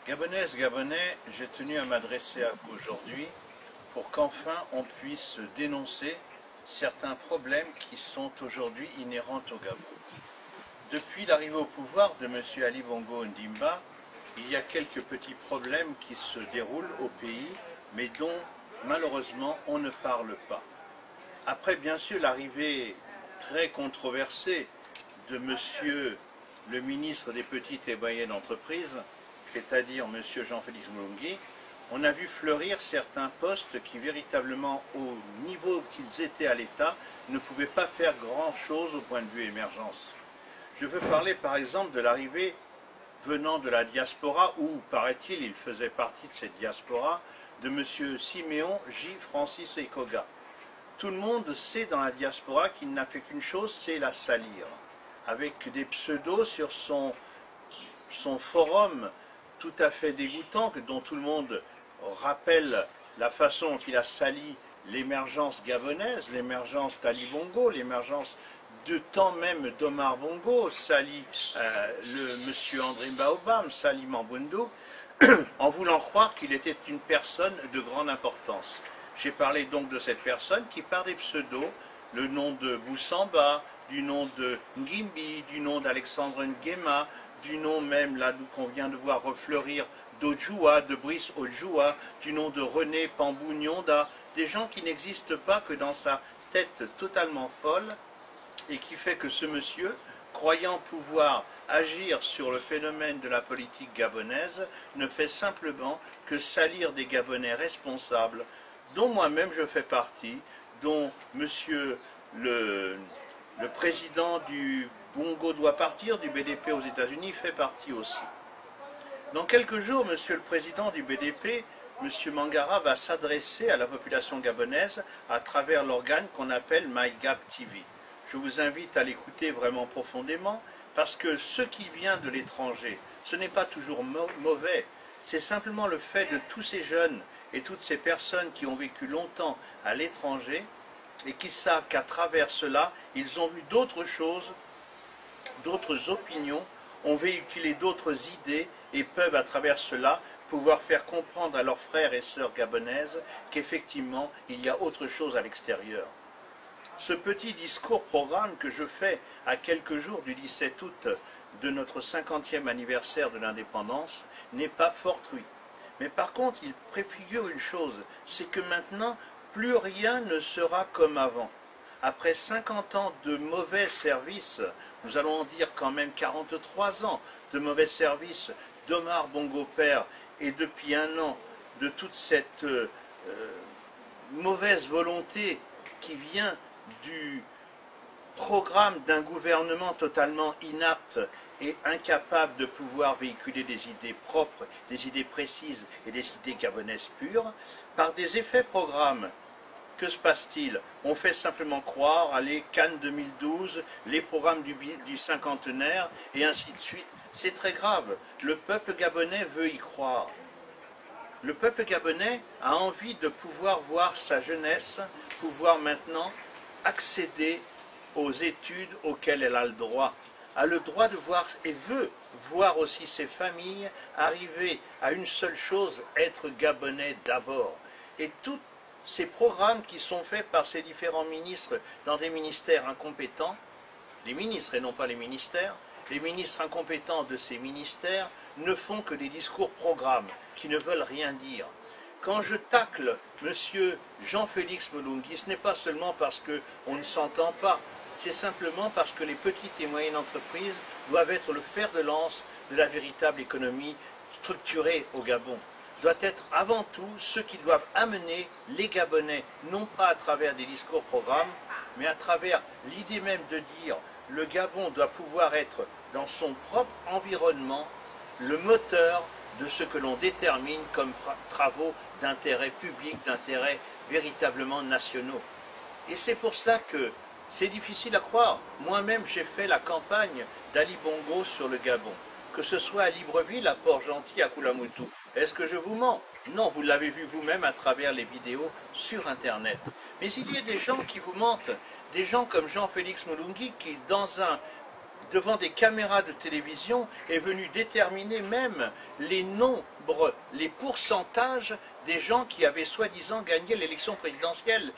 Gabonaises, Gabonais, j'ai tenu à m'adresser à vous aujourd'hui pour qu'enfin on puisse dénoncer certains problèmes qui sont aujourd'hui inhérents au Gabon. Depuis l'arrivée au pouvoir de M. Ali Bongo Ondimba, il y a quelques petits problèmes qui se déroulent au pays, mais dont malheureusement on ne parle pas. Après bien sûr l'arrivée très controversée de M. le ministre des Petites et Moyennes Entreprises, c'est-à-dire M. Jean-Félix Molungui, on a vu fleurir certains postes qui véritablement, au niveau qu'ils étaient à l'État, ne pouvaient pas faire grand-chose au point de vue émergence. Je veux parler par exemple de l'arrivée venant de la diaspora, où, paraît-il, il faisait partie de cette diaspora, de M. Siméon J. Francis Ekoga. Tout le monde sait dans la diaspora qu'il n'a fait qu'une chose, c'est la salir, avec des pseudos sur son forum tout à fait dégoûtant, dont tout le monde rappelle la façon dont il a sali l'émergence gabonaise, l'émergence d'Ali Bongo, l'émergence de temps même d'Omar Bongo, sali le monsieur André Baobam, sali Mambundu, en voulant croire qu'il était une personne de grande importance. J'ai parlé donc de cette personne qui, par des pseudos, le nom de Boussamba, du nom de Ngimbi, du nom d'Alexandre Nguema, du nom même, là, qu'on vient de voir refleurir, d'Ojua, de Brice Ojua, du nom de René Pambou-Nyonda, des gens qui n'existent pas que dans sa tête totalement folle, et qui fait que ce monsieur, croyant pouvoir agir sur le phénomène de la politique gabonaise, ne fait simplement que salir des Gabonais responsables, dont moi-même je fais partie, dont monsieur le président du Bongo doit partir, du BDP aux États-Unis, fait partie aussi. Dans quelques jours, monsieur le président du BDP, monsieur Mangara, va s'adresser à la population gabonaise à travers l'organe qu'on appelle MyGab TV. Je vous invite à l'écouter vraiment profondément, parce que ce qui vient de l'étranger, ce n'est pas toujours mauvais. C'est simplement le fait de tous ces jeunes et toutes ces personnes qui ont vécu longtemps à l'étranger et qui savent qu'à travers cela, ils ont vu d'autres choses, d'autres opinions, ont véhiculé d'autres idées et peuvent à travers cela pouvoir faire comprendre à leurs frères et sœurs gabonaises qu'effectivement il y a autre chose à l'extérieur. Ce petit discours-programme que je fais à quelques jours du 17 août de notre 50e anniversaire de l'indépendance n'est pas fortuit. Mais par contre, il préfigure une chose, c'est que maintenant, plus rien ne sera comme avant. Après 50 ans de mauvais services, nous allons en dire quand même 43 ans de mauvais services d'Omar Bongo Père, et depuis un an de toute cette mauvaise volonté qui vient du programme d'un gouvernement totalement inapte et incapable de pouvoir véhiculer des idées propres, des idées précises et des idées gabonaises pures, par des effets programmes. Que se passe-t-il? On fait simplement croire à les Cannes 2012, les programmes du cinquantenaire, et ainsi de suite. C'est très grave. Le peuple gabonais veut y croire. Le peuple gabonais a envie de pouvoir voir sa jeunesse, pouvoir maintenant accéder aux études auxquelles elle a le droit. A le droit de voir et veut voir aussi ses familles arriver à une seule chose, être gabonais d'abord. Et tous ces programmes qui sont faits par ces différents ministres dans des ministères incompétents, les ministres et non pas les ministères incompétents de ces ministères ne font que des discours-programmes qui ne veulent rien dire. Quand je tacle M. Jean-Félix Molungui, ce n'est pas seulement parce qu'on ne s'entend pas, c'est simplement parce que les petites et moyennes entreprises doivent être le fer de lance de la véritable économie structurée au Gabon. Doit être avant tout ceux qui doivent amener les Gabonais, non pas à travers des discours-programmes, mais à travers l'idée même de dire le Gabon doit pouvoir être dans son propre environnement le moteur de ce que l'on détermine comme travaux d'intérêt public, d'intérêt véritablement nationaux. Et c'est pour cela que c'est difficile à croire. Moi-même, j'ai fait la campagne d'Ali Bongo sur le Gabon. Que ce soit à Libreville, à Port-Gentil, à Koulamoutou. Est-ce que je vous mens? Non, vous l'avez vu vous-même à travers les vidéos sur Internet. Mais il y a des gens qui vous mentent. Des gens comme Jean-Félix Molungui qui, dans un devant des caméras de télévision, est venu déterminer même les nombres, les pourcentages des gens qui avaient soi-disant gagné l'élection présidentielle.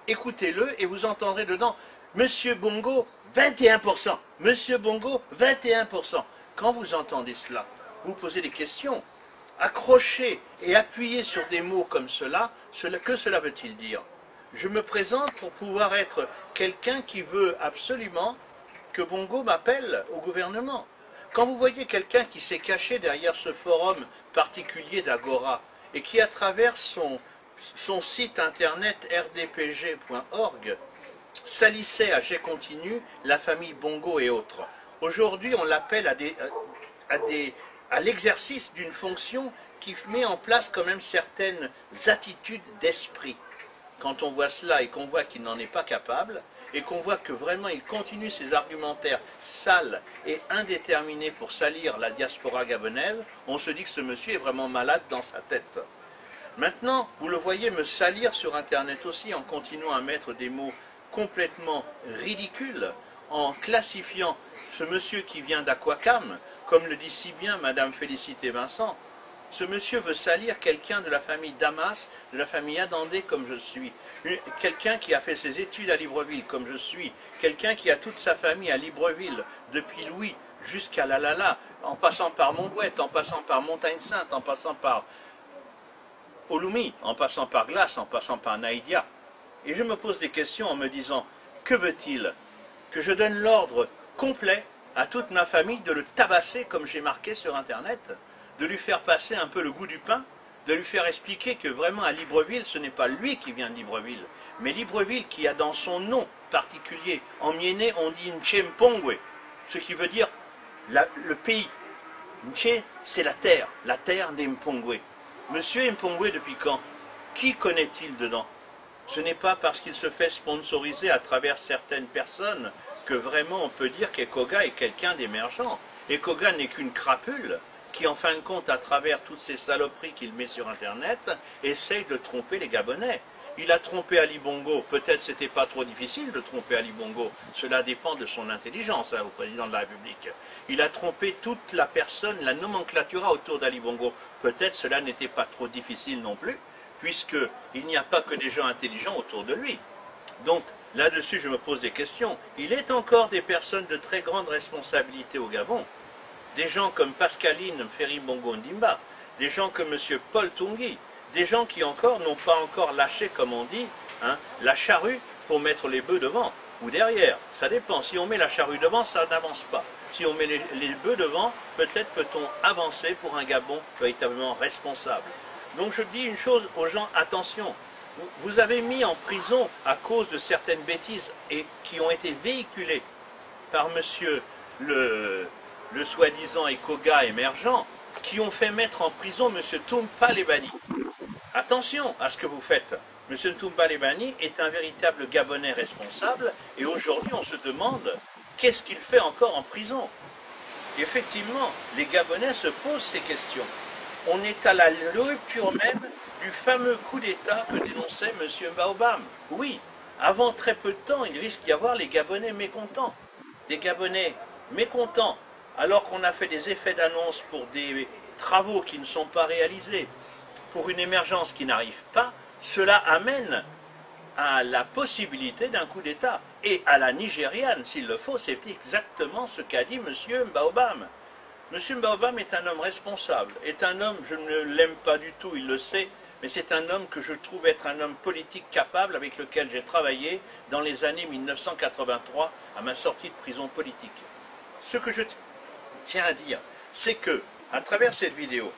Écoutez-le et vous entendrez dedans, Monsieur Bongo, 21%, Monsieur Bongo, 21%. Quand vous entendez cela, vous posez des questions. Accrocher et appuyer sur des mots comme cela, que cela veut-il dire? Je me présente pour pouvoir être quelqu'un qui veut absolument que Bongo m'appelle au gouvernement. Quand vous voyez quelqu'un qui s'est caché derrière ce forum particulier d'Agora et qui, à travers son site internet rdpg.org, salissait à jet continu la famille Bongo et autres, aujourd'hui on l'appelle à l'exercice d'une fonction qui met en place quand même certaines attitudes d'esprit. Quand on voit cela et qu'on voit qu'il n'en est pas capable, et qu'on voit que vraiment il continue ses argumentaires sales et indéterminés pour salir la diaspora gabonaise, on se dit que ce monsieur est vraiment malade dans sa tête. Maintenant, vous le voyez me salir sur Internet aussi en continuant à mettre des mots complètement ridicules, en classifiant ce monsieur qui vient d'Aquacam, comme le dit si bien Madame Félicité Vincent. Ce monsieur veut salir quelqu'un de la famille Damas, de la famille Adandé comme je suis, quelqu'un qui a fait ses études à Libreville comme je suis, quelqu'un qui a toute sa famille à Libreville, depuis Louis jusqu'à Lalala, en passant par Montbouette, en passant par Montagne-Sainte, en passant par Olumi, en passant par Glace, en passant par Naïdia. Et je me pose des questions en me disant, que veut-il? Que je donne l'ordre complet à toute ma famille de le tabasser comme j'ai marqué sur Internet, de lui faire passer un peu le goût du pain, de lui faire expliquer que vraiment à Libreville, ce n'est pas lui qui vient de Libreville, mais Libreville qui a dans son nom particulier, en mienné on dit Nchempongwe, ce qui veut dire le pays. Nche, c'est la terre des Mpongwe. Monsieur Mpongwe depuis quand? Qui connaît-il dedans? Ce n'est pas parce qu'il se fait sponsoriser à travers certaines personnes que vraiment on peut dire qu'Ekoga est quelqu'un d'émergent. Ekoga n'est qu'une crapule qui, en fin de compte, à travers toutes ces saloperies qu'il met sur Internet, essaye de tromper les Gabonais. Il a trompé Ali Bongo, peut-être c'était pas trop difficile de tromper Ali Bongo, cela dépend de son intelligence au président de la République. Il a trompé toute la personne, la nomenclatura autour d'Ali Bongo, peut-être cela n'était pas trop difficile non plus, puisqu'il n'y a pas que des gens intelligents autour de lui. Donc, là-dessus, je me pose des questions. Il est encore des personnes de très grande responsabilité au Gabon, des gens comme Pascaline Ferry-Bongo Ndimba, des gens comme M. Paul Tungi, des gens qui encore n'ont pas encore lâché, comme on dit, la charrue pour mettre les bœufs devant ou derrière. Ça dépend. Si on met la charrue devant, ça n'avance pas. Si on met les bœufs devant, peut-être peut-on avancer pour un Gabon véritablement responsable. Donc je dis une chose aux gens, attention, vous avez mis en prison à cause de certaines bêtises et qui ont été véhiculées par monsieur le soi-disant Ecoga émergent, qui ont fait mettre en prison M. Toumpa Lebani. Attention à ce que vous faites. M. Toumpa Lebani est un véritable Gabonais responsable et aujourd'hui on se demande qu'est-ce qu'il fait encore en prison. Effectivement, les Gabonais se posent ces questions. On est à la rupture même du fameux coup d'État que dénonçait M. Baobam. Oui, avant très peu de temps, il risque d'y avoir les Gabonais mécontents. Des Gabonais mécontents, alors qu'on a fait des effets d'annonce pour des travaux qui ne sont pas réalisés, pour une émergence qui n'arrive pas, cela amène à la possibilité d'un coup d'État. Et à la nigériane, s'il le faut, c'est exactement ce qu'a dit M. Baobam. M. Baobam est un homme responsable, est un homme, je ne l'aime pas du tout, il le sait, mais c'est un homme que je trouve être un homme politique capable avec lequel j'ai travaillé dans les années 1983 à ma sortie de prison politique. Ce que je tiens à dire, c'est que, à travers cette vidéo,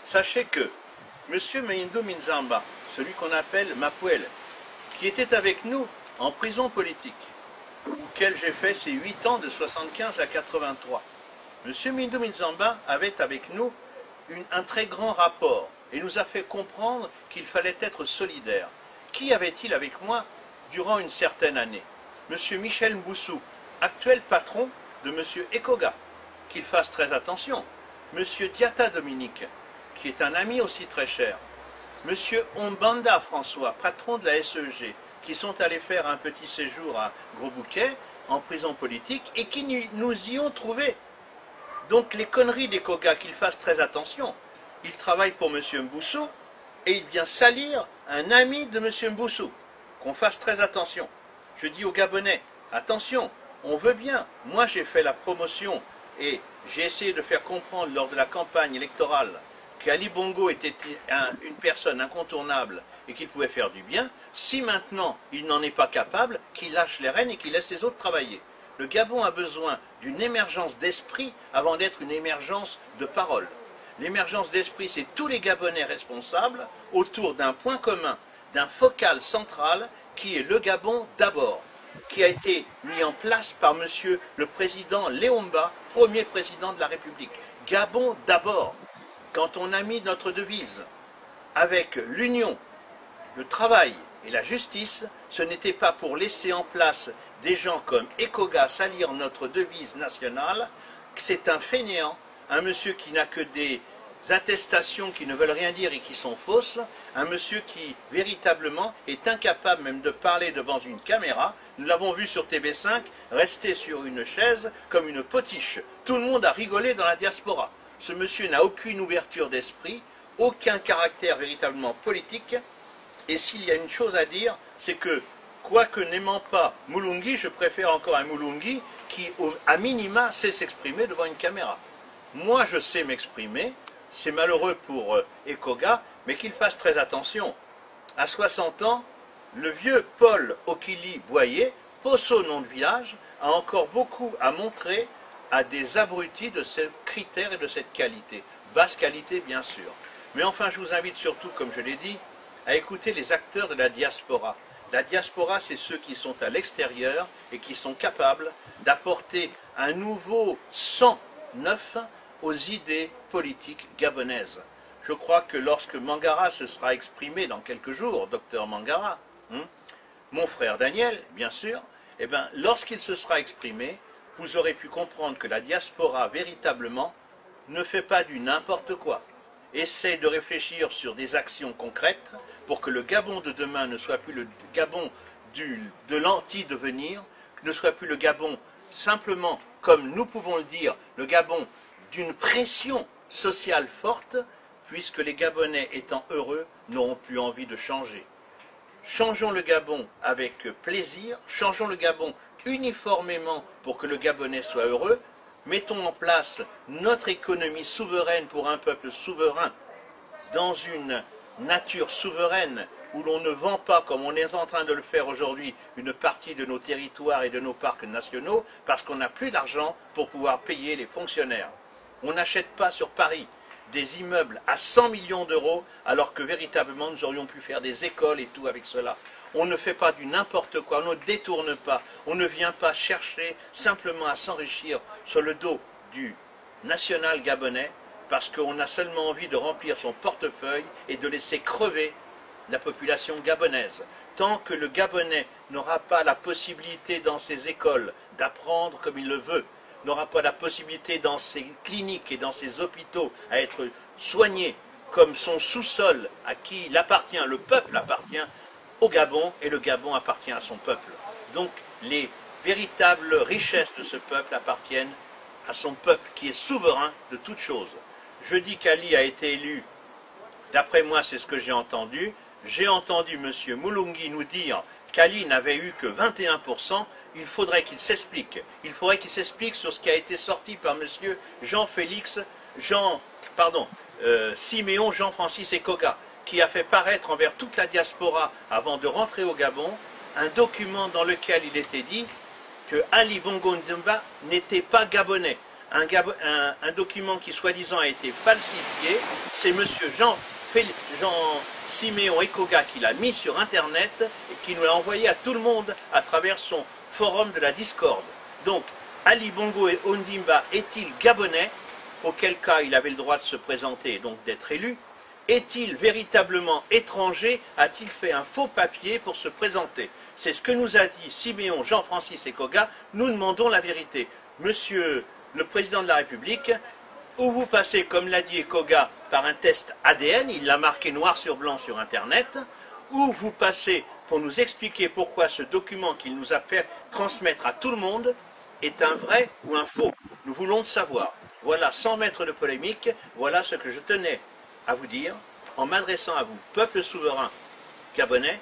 sachez que M. Meindo Minzamba, celui qu'on appelle Mapuel, qui était avec nous en prison politique, auquel j'ai fait ses 8 ans de 75 à 83, M. Meindo Minzamba avait avec nous un très grand rapport et nous a fait comprendre qu'il fallait être solidaire. Qui avait-il avec moi durant une certaine année? M. Michel Mboussou, actuel patron de M. Ecoga, qu'il fasse très attention. M. Diata Dominique, qui est un ami aussi très cher. M. Ombanda François, patron de la SEG, qui sont allés faire un petit séjour à Gros Bouquet en prison politique et qui nous y ont trouvés. Donc les conneries des Koga, qu'ils fassent très attention. Il travaille pour M. Mboussou et il vient salir un ami de M. Mboussou. Qu'on fasse très attention. Je dis aux Gabonais, attention, on veut bien. Moi j'ai fait la promotion et j'ai essayé de faire comprendre lors de la campagne électorale qu'Ali Bongo était une personne incontournable et qu'il pouvait faire du bien. Si maintenant il n'en est pas capable, qu'il lâche les rênes et qu'il laisse les autres travailler. Le Gabon a besoin d'une émergence d'esprit avant d'être une émergence de parole. L'émergence d'esprit, c'est tous les Gabonais responsables autour d'un point commun, d'un focal central qui est le Gabon d'abord, qui a été mis en place par monsieur le président Léomba, premier président de la République. Gabon d'abord. Quand on a mis notre devise avec l'union, le travail et la justice, ce n'était pas pour laisser en place des gens comme Ekoga salir notre devise nationale. C'est un fainéant, un monsieur qui n'a que des attestations qui ne veulent rien dire et qui sont fausses, un monsieur qui véritablement est incapable même de parler devant une caméra. Nous l'avons vu sur TV5 rester sur une chaise comme une potiche. Tout le monde a rigolé dans la diaspora. Ce monsieur n'a aucune ouverture d'esprit, aucun caractère véritablement politique. Et s'il y a une chose à dire, c'est que, quoique n'aimant pas Mulungi, je préfère encore un Mulungi qui, à minima, sait s'exprimer devant une caméra. Moi, je sais m'exprimer, c'est malheureux pour Ekoga, mais qu'il fasse très attention. À 60 ans, le vieux Paul Okili Boyer, Posso nom de village, a encore beaucoup à montrer à des abrutis de ces critères et de cette qualité. Basse qualité, bien sûr. Mais enfin, je vous invite surtout, comme je l'ai dit, à écouter les acteurs de la diaspora. La diaspora, c'est ceux qui sont à l'extérieur et qui sont capables d'apporter un nouveau sang neuf aux idées politiques gabonaises. Je crois que lorsque Mangara se sera exprimé dans quelques jours, docteur Mangara, mon frère Daniel, bien sûr, eh bien, lorsqu'il se sera exprimé, vous aurez pu comprendre que la diaspora, véritablement, ne fait pas du n'importe quoi. Essaie de réfléchir sur des actions concrètes pour que le Gabon de demain ne soit plus le Gabon de l'anti-devenir, ne soit plus le Gabon simplement, comme nous pouvons le dire, le Gabon d'une pression sociale forte, puisque les Gabonais étant heureux n'auront plus envie de changer. Changeons le Gabon avec plaisir, changeons le Gabon uniformément pour que le Gabonais soit heureux, mettons en place notre économie souveraine pour un peuple souverain, dans une nature souveraine où l'on ne vend pas, comme on est en train de le faire aujourd'hui, une partie de nos territoires et de nos parcs nationaux, parce qu'on n'a plus d'argent pour pouvoir payer les fonctionnaires. On n'achète pas sur Paris des immeubles à 100 millions d'euros, alors que véritablement nous aurions pu faire des écoles et tout avec cela. On ne fait pas du n'importe quoi, on ne détourne pas, on ne vient pas chercher simplement à s'enrichir sur le dos du national gabonais, parce qu'on a seulement envie de remplir son portefeuille et de laisser crever la population gabonaise. Tant que le Gabonais n'aura pas la possibilité dans ses écoles d'apprendre comme il le veut, n'aura pas la possibilité dans ses cliniques et dans ses hôpitaux à être soigné comme son sous-sol à qui il appartient, le peuple appartient au Gabon et le Gabon appartient à son peuple. Donc les véritables richesses de ce peuple appartiennent à son peuple qui est souverain de toutes choses. Je dis qu'Ali a été élu, d'après moi c'est ce que j'ai entendu M. Mulungi nous dire qu'Ali n'avait eu que 21%, il faudrait qu'il s'explique. Il faudrait qu'il s'explique sur ce qui a été sorti par M. Siméon Jean-Francis Ekoga, qui a fait paraître envers toute la diaspora, avant de rentrer au Gabon, un document dans lequel il était dit que Ali Bongo Ndimba n'était pas gabonais. Un document qui soi-disant a été falsifié, c'est M. Jean-Siméon Ekoga qui l'a mis sur Internet et qui nous l'a envoyé à tout le monde à travers son forum de la discorde. Donc, Ali Bongo Ondimba est-il gabonais, auquel cas il avait le droit de se présenter et donc d'être élu? Est-il véritablement étranger? A-t-il fait un faux papier pour se présenter? C'est ce que nous a dit Siméon Jean-Francis Ekoga. Nous demandons la vérité. Monsieur le Président de la République, ou vous passez, comme l'a dit Ekoga, par un test ADN, il l'a marqué noir sur blanc sur Internet, ou vous passez pour nous expliquer pourquoi ce document qu'il nous a fait transmettre à tout le monde est un vrai ou un faux. Nous voulons le savoir. Voilà, sans mettre de polémique, voilà ce que je tenais à vous dire en m'adressant à vous, peuple souverain gabonais.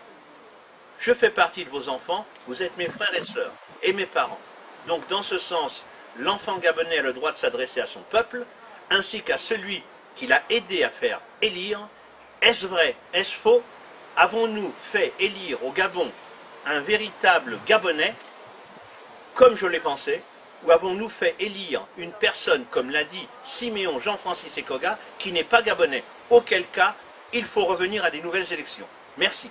Je fais partie de vos enfants, vous êtes mes frères et sœurs et mes parents. Donc dans ce sens, l'enfant gabonais a le droit de s'adresser à son peuple, ainsi qu'à celui qui l'a aidé à faire élire. Est-ce vrai? Est-ce faux? Avons-nous fait élire au Gabon un véritable Gabonais, comme je l'ai pensé, ou avons-nous fait élire une personne, comme l'a dit Siméon Jean-Francis Ekoga, qui n'est pas Gabonais? Auquel cas, il faut revenir à des nouvelles élections. Merci.